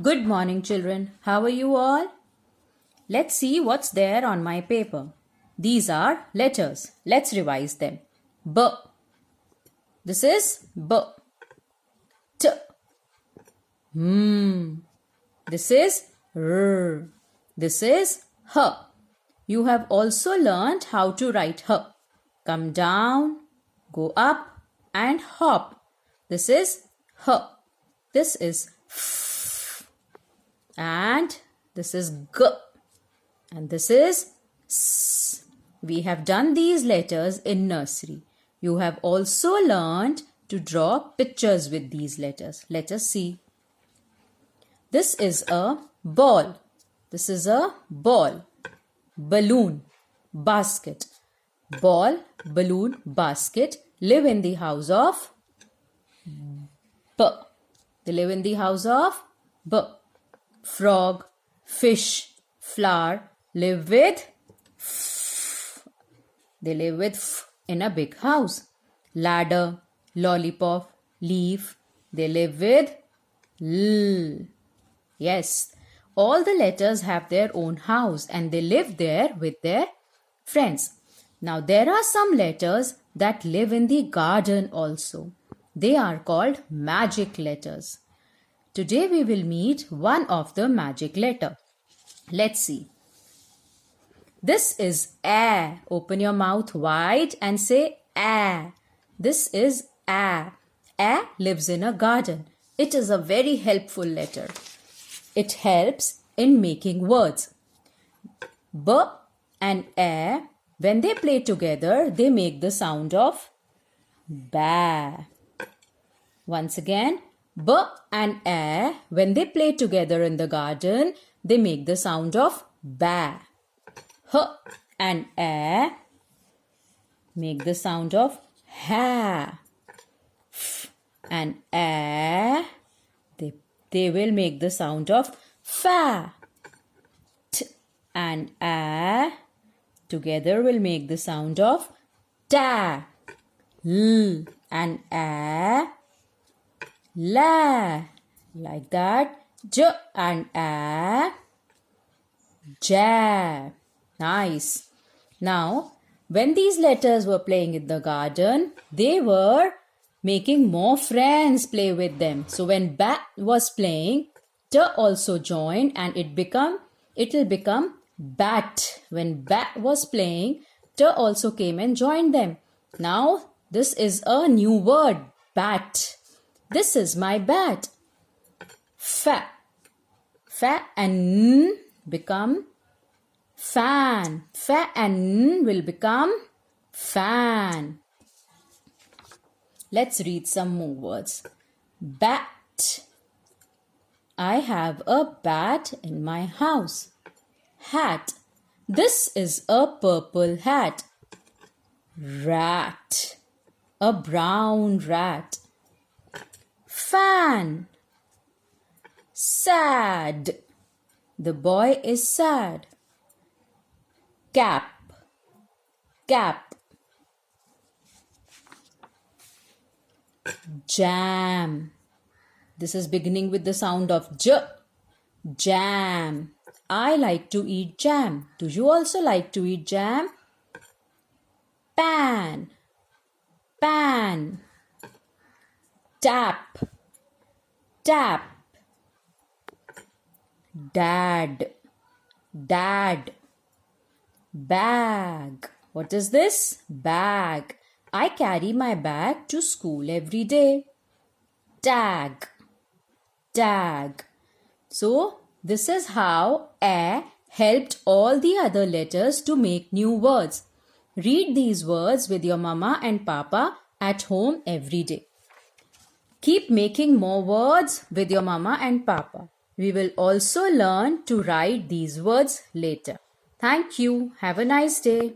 Good morning, children. How are you all? Let's see what's there on my paper. These are letters. Let's revise them. B. This is B. T. This is R. This is H. You have also learned how to write H. Come down, go up and hop. This is H. This is F. And this is G. And this is S. We have done these letters in nursery. You have also learned to draw pictures with these letters. Let us see. This is a ball. This is a ball. Balloon. Basket. Ball, balloon, basket live in the house of B. They live in the house of B. Frog, fish, flower live with F. They live with F in a big house. Ladder, lollipop, leaf, they live with L. Yes, all the letters have their own house and they live there with their friends. Now there are some letters that live in the garden also. They are called magic letters. Today we will meet one of the magic letter. Let's see. This is A. Open your mouth wide and say A. This is A. A lives in a garden. It is a very helpful letter. It helps in making words. B and A, when they play together, they make the sound of ba. Once again, B and A, when they play together in the garden, they make the sound of ba. H and A make the sound of ha. F and A, they will make the sound of fa. T and A together will make the sound of ta. L and A, la. Like that. J and A, ja. Nice. Now, when these letters were playing in the garden, they were making more friends play with them. So when ba was playing, t also joined and it will become bat. When bat was playing, t also came and joined them. Now this is a new word, bat. This is my bat. Fa. Fa and n become fan. Fa and n will become fan. Let's read some more words. Bat. I have a bat in my house. Hat. This is a purple hat. Rat. A brown rat. Fan. Sad. The boy is sad. Cap. Cap. Jam. This is beginning with the sound of j. Jam. I like to eat jam. Do you also like to eat jam? Pan. Pan. Tap. Tap. Dad. Dad. Bag. What is this? Bag. I carry my bag to school every day. Tag. Tag. So, this is how A helped all the other letters to make new words. Read these words with your mama and papa at home every day. Keep making more words with your mama and papa. We will also learn to write these words later. Thank you. Have a nice day.